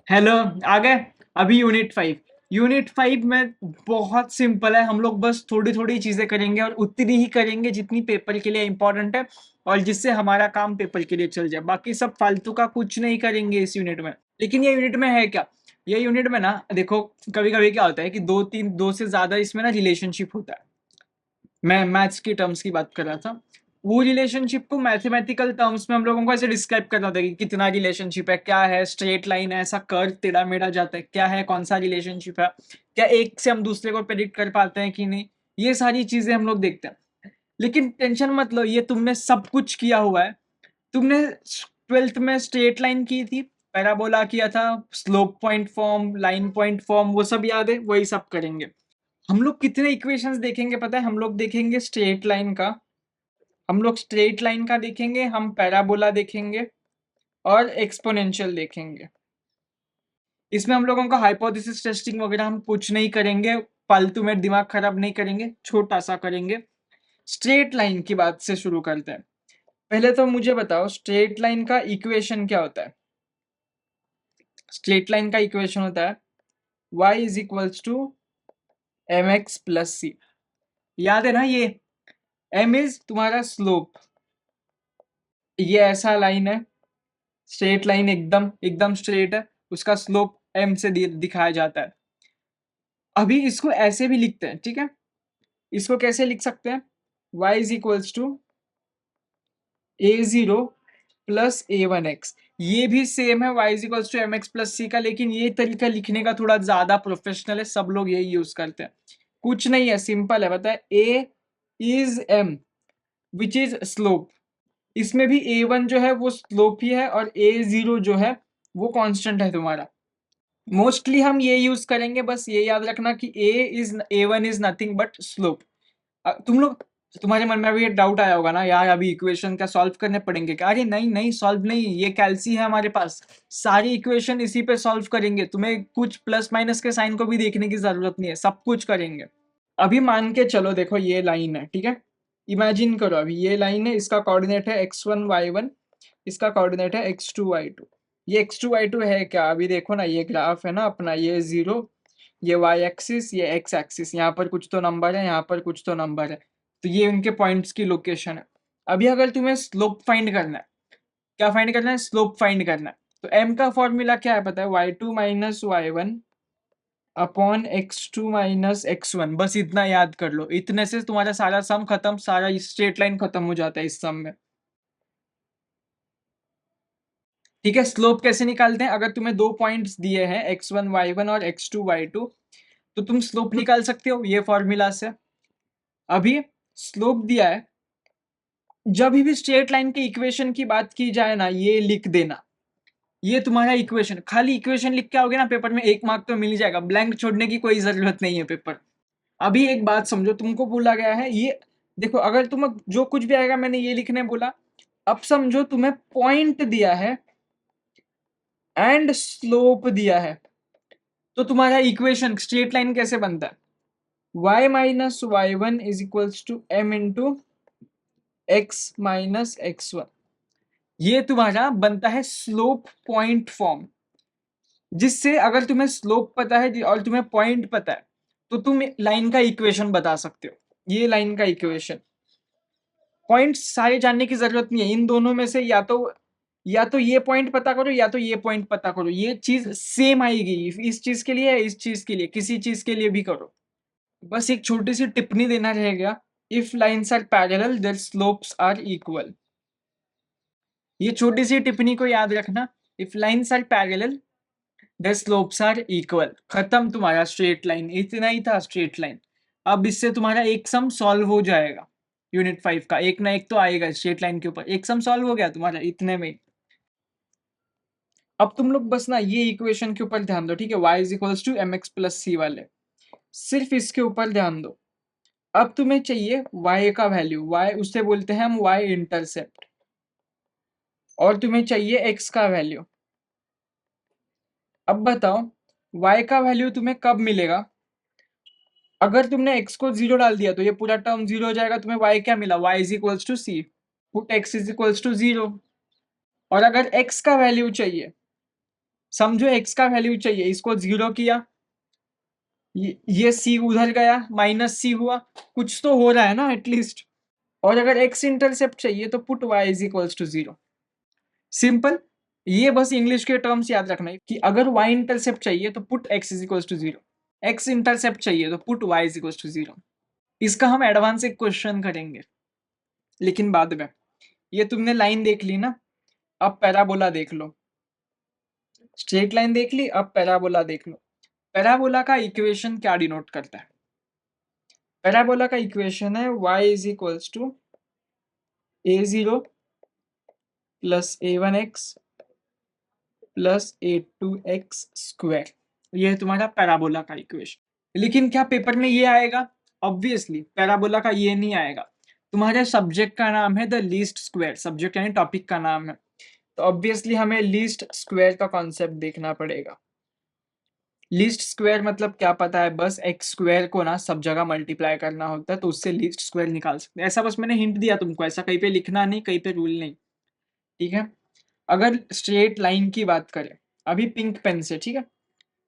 Hello. आ गए। अभी unit 5 में बहुत सिंपल है। हम लोग बस थोड़ी थोड़ी चीजें करेंगे और उतनी ही करेंगे जितनी पेपर के लिए इंपॉर्टेंट है और जिससे हमारा काम पेपर के लिए चल जाए। बाकी सब फालतू का कुछ नहीं करेंगे इस यूनिट में। लेकिन ये यूनिट में है क्या? ये यूनिट में ना देखो, कभी कभी क्या होता है कि दो से ज्यादा इसमें ना रिलेशनशिप होता है। मैं मैथ्स की टर्म्स की बात कर रहा था। वो रिलेशनशिप को मैथमेटिकल टर्म्स में हम लोगों को ऐसे डिस्क्राइब करना होता है कि कितना रिलेशनशिप है, क्या है, स्ट्रेट लाइन है, ऐसा कर्व टेढ़ा मेढ़ा जाता है, क्या है, कौन सा रिलेशनशिप है, क्या एक से हम दूसरे को प्रेडिक्ट कर पाते हैं कि नहीं। ये सारी चीजें हम लोग देखते हैं। लेकिन टेंशन मत लो, ये तुमने सब कुछ किया हुआ है। तुमने 12th में स्ट्रेट लाइन की थी, पैराबोला किया था, slope point form, line point form, वो सब याद है, वही सब करेंगे। हम लोग कितने इक्वेशंस देखेंगे पता है? हम लोग देखेंगे स्ट्रेट लाइन का, हम लोग स्ट्रेट लाइन का देखेंगे, हम पैराबोला देखेंगे और एक्सपोनेंशियल देखेंगे। इसमें हम लोगों का हाइपोथेसिस टेस्टिंग वगैरह हम कुछ नहीं करेंगे, फालतू में दिमाग खराब नहीं करेंगे, छोटा सा करेंगे। स्ट्रेट लाइन की बात से शुरू करते हैं। पहले तो मुझे बताओ, स्ट्रेट लाइन का इक्वेशन क्या होता है? स्ट्रेट लाइन का इक्वेशन होता है y is equals to m x plus c. याद है ना ये? m इज तुम्हारा स्लोप, ये ऐसा लाइन है, स्ट्रेट लाइन एकदम एकदम स्ट्रेट है, उसका स्लोप m से दिखाया जाता है। अभी इसको ऐसे भी लिखते हैं, ठीक है? इसको कैसे लिख सकते हैं? y is equals to a0 plus a1x। ये भी सेम है, y is equals to mx plus c का, लेकिन ये तरीका लिखने का थोड़ा ज्यादा प्रोफेशनल है, सब लोग यही यूज करते हैं। कुछ नहीं है, सिंपल है, पता है, a is m which is slope. इसमें भी a1 जो है वो स्लोप ही है और a0 जो है वो कांस्टेंट है तुम्हारा। मोस्टली हम ये यूज करेंगे, बस ये याद रखना कि a1 is nothing but slope. तुम लोग, तुम्हारे मन में अभी ये डाउट आया होगा ना, यार अभी इक्वेशन क्या सॉल्व करने पड़ेंगे क्या? अरे नहीं नहीं, सॉल्व नहीं, ये कैलसी है हमारे पास, सारी इक्वेशन इसी पे सॉल्व करेंगे। तुम्हें कुछ प्लस माइनस के साइन को भी देखने की जरूरत नहीं है, सब कुछ करेंगे। अभी मान के चलो, देखो ये लाइन है, ठीक है? इमेजिन करो, अभी ये लाइन है, इसका कोऑर्डिनेट है x1 y1, इसका कोऑर्डिनेट है x2 y2। ये x2 y2 है क्या? अभी देखो ना, ये ग्राफ है ना अपना, ये 0, ये y एक्सिस, ये x एक्सिस, यहाँ पर कुछ तो नंबर है, यहाँ पर कुछ तो नंबर है, तो ये उनके पॉइंट्स की लोकेशन है। अभी अगर तुम्हें स्लोप फाइंड करना है, क्या फाइंड करना है? स्लोप फाइंड करना है। तो m का फॉर्मूला क्या है पता है? y2 minus y1 upon x2 minus x1। बस इतना याद कर लो, इतने से तुम्हारा सारा सम खत्म, सारा स्ट्रेट लाइन खत्म हो जाता है इस सम में। ठीक है, स्लोप कैसे निकालते हैं? अगर तुम्हें दो पॉइंट्स दिए हैं x1 y1 और x2 y2, तो तुम स्लोप निकाल सकते हो ये फॉर्मूला से। अभी स्लोप दिया है, जब भी स्ट्रेट लाइन की इक्वेशन की बात की जाए ना, ये लिख देना, ये तुम्हारा इक्वेशन। खाली इक्वेशन लिख के आओगे ना पेपर में, 1 मार्क तो मिल जाएगा, ब्लैंक छोड़ने की कोई जरूरत नहीं है पेपर। अभी एक बात समझो, तुमको बोला गया है ये, देखो, अगर तुम जो कुछ भी आएगा, मैंने ये लिखने बोला, अब समझो तुम्हें पॉइंट दिया है एंड स्लोप दिया है, तो तुम्हारा इक्वेशन स्ट्रेट लाइन कैसे बनता है? y minus y1 is equals to m into x minus x1। ये तुम्हारा बनता है स्लोप पॉइंट फॉर्म, जिससे अगर तुम्हें स्लोप पता है और तुम्हें पॉइंट पता है, तो तुम लाइन का इक्वेशन बता सकते हो। ये लाइन का इक्वेशन, पॉइंट्स सारे जानने की जरूरत नहीं है, इन दोनों में से या तो ये पॉइंट पता करो या तो ये पॉइंट पता करो, ये चीज सेम आएगी, इस चीज के लिए, इस चीज के लिए, किसी चीज के लिए भी करो। बस एक छोटी सी टिप्पणी देना रहेगा, if lines are parallel their slopes are equal. ये छोटी सी टिप्पणी को याद रखना, if lines are parallel their slopes are equal. खत्म तुम्हारा स्ट्रेट लाइन, इतना ही था स्ट्रेट लाइन। अब इससे तुम्हारा एक सम सॉल्व हो जाएगा, यूनिट 5 का एक ना एक तो आएगा स्ट्रेट लाइन के ऊपर, एक सम सॉल्व हो गया तुम्हारा इतने में। अब तुम लोग बस ना ये इक्वेशन के ऊपर ध्यान दो, ठीक है? y is equals to m x plus c वाले, सिर्फ इसके ऊपर ध्यान दो। अब तुम्हें चाहिए y का वैल्यू, y उससे बोलते हैं हम y इंटरसेप्ट, और तुम्हें चाहिए x का वैल्यू। अब बताओ, y का वैल्यू तुम्हें कब मिलेगा? अगर तुमने x को 0 डाल दिया तो ये पूरा टर्म 0 हो जाएगा, तुम्हें y क्या मिला? y is equals to c, put x is equals to 0। और अगर x का वैल्यू चाहिए समझो x का वैल्यू चाहिए, इसको 0 किया, ये c उधर गया, माइनस c हुआ, कुछ तो हो रहा है ना एटलीस्ट। और अगर x इंटरसेप्ट चाहिए तो put y is equals to 0। Simple. ये बस इंग्लिश के टर्म्स याद रखना है कि अगर y इंटरसेप्ट चाहिए तो put x is equals to 0, x intercept चाहिए तो put y is equals to 0। इसका हम एडवांस एक क्वेश्चन करेंगे लेकिन बाद में। ये तुमने लाइन देख ली ना, अब पैराबोला देख लो। स्ट्रेट लाइन देख ली, अब पैराबोला देख लो। पैराबोला का इक्वेशन क्या डिनोट करता है? पैराबोला का इक्वेशन है y is equals to a0 plus a1x plus a2x square. ये है तुम्हारा पैराबोला का इक्वेशन। लेकिन क्या पेपर में ये आएगा? ऑब्वियसली पैराबोला का ये नहीं आएगा। तुम्हारे सब्जेक्ट का नाम है द लीस्ट स्क्वायर, सब्जेक्ट यानी टॉपिक का नाम है, तो ऑब्वियसली हमें लीस्ट स्क्वायर का कॉन्सेप्ट देखना पड़ेगा। लीस्ट स्क्वायर मतलब क्या पता है? बस एक्स स्क्वायर को ना सब जगह मल्टीप्लाई करना होता है तो उससे लीस्ट स्क्वायर निकाल सकते हैं। ऐसा बस मैंने हिंट दिया तुमको, ऐसा कहीं पे लिखना नहीं, कहीं पे रूल नहीं, ठीक है। अगर स्ट्रेट लाइन की बात करें अभी पिंक पेन से, ठीक है,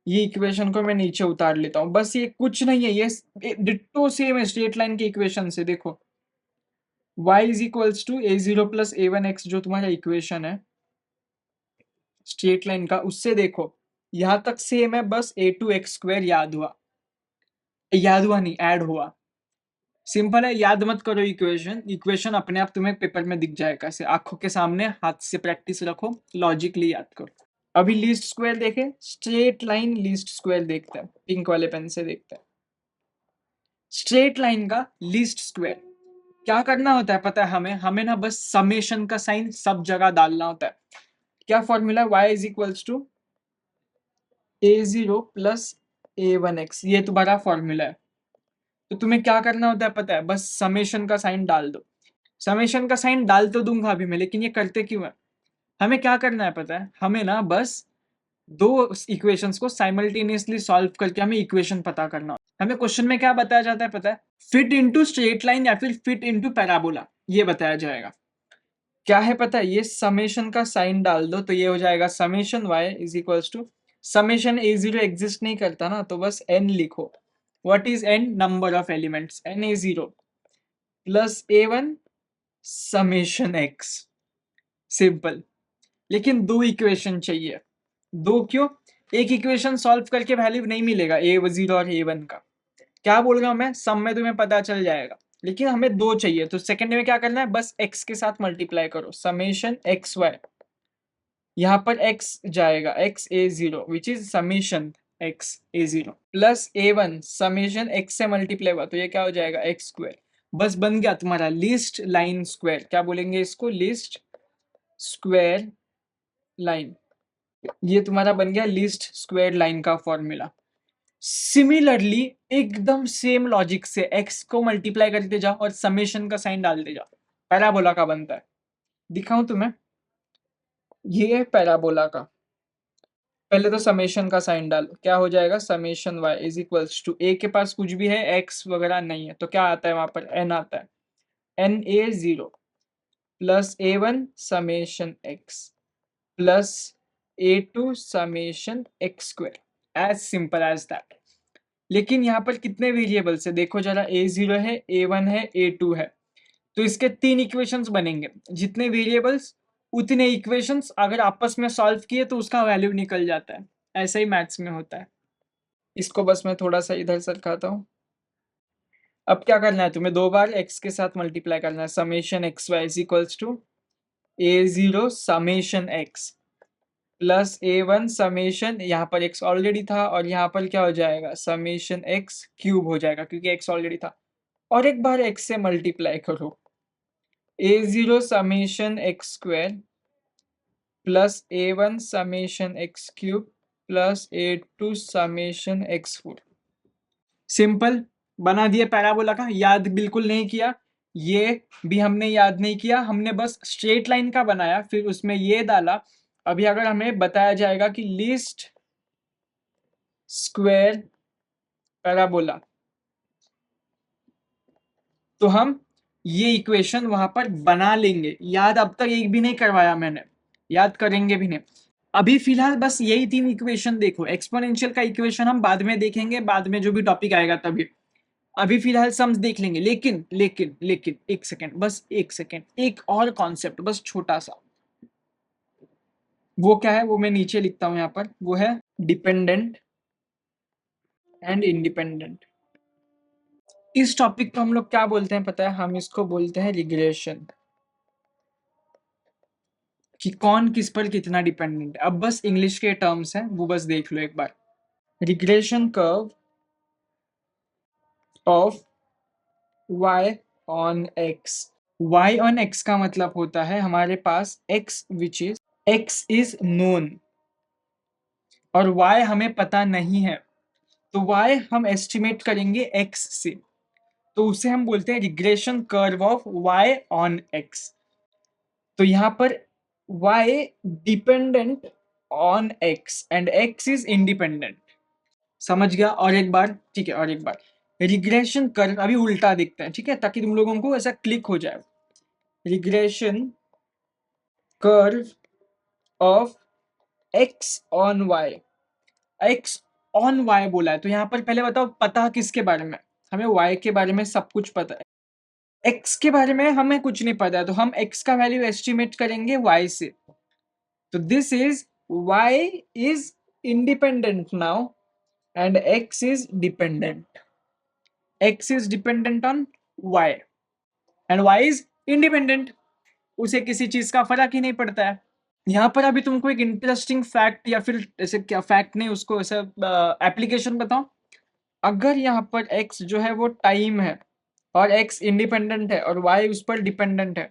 ये इक्वेशन को मैं नीचे उतार लेता हूँ। बस ये कुछ नहीं है, ये डिट्टो सेम है स्ट्रेट लाइन के इक्वेशन से। देखो y is equals to a0 plus a1x जो तुम्हारा इक्वेशन है स्ट्रेट लाइन का, उससे देखो यहाँ तक सेम है, बस a2x स्क्वायर याद हुआ, याद हुआ नहीं, ऐड हुआ। सिंपल है, याद मत करो इक्वेशन, इक्वेशन अपने आप तुम्हें पेपर में दिख जाएगा, ऐसे आंखों के सामने हाथ से प्रैक्टिस रखो, लॉजिकली याद करो। अभी लीस्ट स्क्वायर देखे, स्ट्रेट लाइन लीस्ट स्क्वायर देखते हैं, पिंक वाले पेन से देखते हैं। स्ट्रेट लाइन का लीस्ट स्क्वायर क्या करना होता है पता है? हमें ना बस समेशन का साइन सब जगह डालना होता है। क्या formula? y is equals to a0 plus a1x, ये तुम्हारा फॉर्मूला है। तो तुम्हें क्या करना होता है पता है? बस समेशन का साइन डाल दो। समेशन का साइन डाल तो दूंगा अभी मैं, लेकिन ये करते क्यों है? हमें क्या करना है पता है? हमें ना बस दो इक्वेशंस को साइमल्टेनियसली सॉल्व करके हमें इक्वेशन पता करना। हमें क्वेश्चन में क्या बताया जाता है पता है? फिट इनटू स्ट्रेट लाइन या फिर फिट इनटू पैराबोला, ये बताया जाएगा। क्या है पता है? ये समेशन का साइन डाल दो तो ये हो जाएगा summation y is equals to, summation a0 exist नहीं करता ना, तो बस n लिखो। What is n? Number of elements, n a0 plus a1 summation x। Simple. लेकिन दो इक्वेशन चाहिए। दो क्यों? एक इक्वेशन सॉल्व करके वैल्यू नहीं मिलेगा a0 और a1 का। क्या बोल रहा हूं मैं? सम में तुम्हें पता चल जाएगा, लेकिन हमें दो चाहिए, तो सेकंड में क्या करना है? बस x के साथ मल्टीप्लाई करो, समेशन एक्स वाई। यहाँ पर x जाएगा x a0 which is summation x a0 plus a1 summation x से मल्टीप्लाई हुआ तो ये क्या हो जाएगा? x square. बस बन गया तुम्हारा लीस्ट लाइन स्क्वायर। क्या बोलेंगे इसको? Least square line. ये तुम्हारा बन गया लीस्ट स्क्वायर लाइन का फॉर्मूला। सिमिलरली एकदम सेम लॉजिक से x को मल्टीप्लाई करते जाओ और समेशन का साइन डालते जाओ, पैराबोला का बनता है। दिखाऊं तुम्हें? ये है पैराबोला का। पहले तो समेशन का साइन डालो, क्या हो जाएगा? Summation y is equals to, a के पास कुछ भी है, x वगैरह नहीं है, तो क्या आता है वहां पर? n आता है, n a0 plus a1 summation x plus a2 summation x square, as simple as that. लेकिन यहाँ पर कितने वेरिएबल्स है देखो जरा, a0 है, a1 है, a2 है, तो इसके तीन इक्वेशंस बनेंगे। जितने वेरिएबल्स उतने इक्वेशंस, अगर आपस में सॉल्व किए तो उसका वैल्यू निकल जाता है। ऐसा ही मैथ्स में होता है। इसको बस मैं थोड़ा सा इधर सरकाता हूँ। अब क्या करना है तुम्हें? दो बार x के साथ मल्टीप्लाई करना है, summation x y is equals to a0 summation x plus a1 summation, यहाँ पर x ऑलरेडी था और यहाँ पर क्या हो जाएगा? समेशन x क्यूब हो जाएगा क्योंकि x ऑलरेडी था, और एक बार x से मल्टीप्लाई करो, a0 summation x square plus a1 summation x cube plus a2 summation x4। Simple, बना दिए पैराबोला का। याद बिल्कुल नहीं किया, ये भी हमने याद नहीं किया, हमने बस स्ट्रेट लाइन का बनाया, फिर उसमें ये डाला। अभी अगर हमें बताया जाएगा कि लीस्ट स्क्वायर पैराबोला, तो हम ये इक्वेशन वहां पर बना लेंगे। याद अब तक एक भी नहीं करवाया मैंने, याद करेंगे भी नहीं। अभी फिलहाल बस यही 3 इक्वेशन देखो। एक्सपोनेंशियल का इक्वेशन हम बाद में देखेंगे, बाद में जो भी टॉपिक आएगा तभी। अभी फिलहाल सम्स देख लेंगे। लेकिन लेकिन लेकिन एक सेकेंड, बस एक सेकेंड, एक और कॉन्सेप्ट बस छोटा सा। वो क्या है वो मैं नीचे लिखता हूं यहाँ पर। वो है डिपेंडेंट एंड इंडिपेंडेंट। इस टॉपिक को हम लोग क्या बोलते हैं पता है? हम इसको बोलते हैं रिग्रेशन, कि कौन किस पर कितना डिपेंडेंट है। अब बस इंग्लिश के टर्म्स हैं, वो बस देख लो एक बार। Regression curve of y on x। y on x का मतलब होता है हमारे पास x which is x is known और y हमें पता नहीं है, तो y हम एस्टिमेट करेंगे x से, तो उसे हम बोलते हैं regression curve of y on x। तो यहाँ पर y dependent on x and x is independent. समझ गया? और एक बार, ठीक है, और एक बार रिग्रेशन कर्व अभी उल्टा दिखता है, ठीक है, ताकि तुम लोगों को ऐसा क्लिक हो जाए। Regression curve of x on y। x on y बोला है, तो यहाँ पर पहले बताओ पता किसके बारे में? हमें y के बारे में सब कुछ पता है, x के बारे में हमें कुछ नहीं पता है, तो हम x का वैल्यू एस्टिमेट करेंगे y से। तो this is y is independent now and x is dependent. x is dependent on y and y is independent। उसे किसी चीज का फर्क ही नहीं पड़ता है। यहाँ पर अभी तुमको एक इंटरेस्टिंग फैक्ट या फिर ऐसे क्या फैक्ट नहीं, उसको ऐसा एप्लीकेशन बताओ। अगर यहाँ पर x जो है वो टाइम है और x इंडिपेंडेंट है और y उस पर डिपेंडेंट है,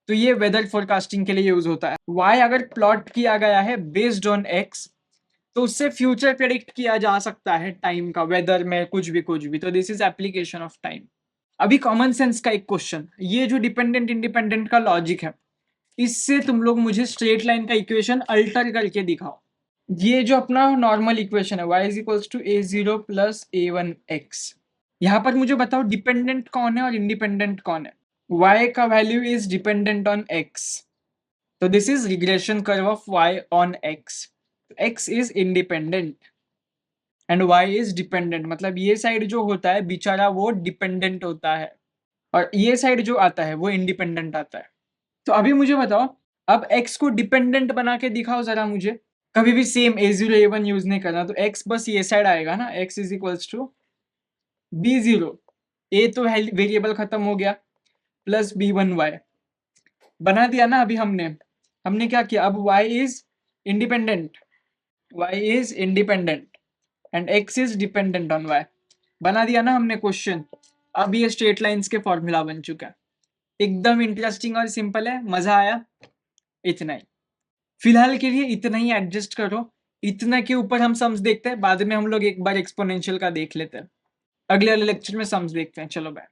तो ये वेदर फोरकास्टिंग के लिए यूज होता है। y अगर प्लॉट किया गया है बेस्ड ऑन x, तो उससे फ्यूचर प्रेडिक्ट किया जा सकता है टाइम का, वेदर में कुछ भी। तो this is application of time. अभी कॉमन सेंस का एक क्वेश्चन, ये जो डिपेंडेंट इंडिपेंडेंट का लॉजिक है, इससे तुम लोग मुझे स्ट्रेट लाइन का इक्वेशन अल्टर करके दिखाओ। ये जो अपना नॉर्मल इक्वेशन है y is equals to a0 plus a1x, यहाँ पर मुझे बताओ डिपेंडेंट कौन है और इंडिपेंडेंट कौन है? y का value is dependent on x, तो this is regression curve of y on x। x is independent and y is dependent, मतलब ये साइड जो होता है बेचारा वो डिपेंडेंट होता है और ये साइड जो आता है वो इंडिपेंडेंट आता है। तो अभी मुझे बताओ, अब x को डिपेंडेंट बना के दिखाओ जरा मुझे। कभी भी सेम a0 a1 यूज नहीं करना, तो x बस ये साइड आएगा ना, x is equals to b0, a तो वेरिएबल खत्म हो गया, प्लस b1y बना दिया ना। अभी हमने क्या किया, अब y is independent, y is independent and x is dependent on y, बना दिया ना हमने क्वेश्चन। अब ये स्ट्रेट लाइंस के फॉर्मूला बन चुका है। एकदम इंटरेस्टिंग और सिंपल है, मजा आया? इतना ही फिलहाल के लिए, इतना ही एडजस्ट करो। इतना के ऊपर हम सम्स देखते हैं, बाद में हम लोग एक बार एक्सपोनेंशियल का देख लेते हैं। अगले वाले लेक्चर में सम्स देखते हैं। चलो बाय।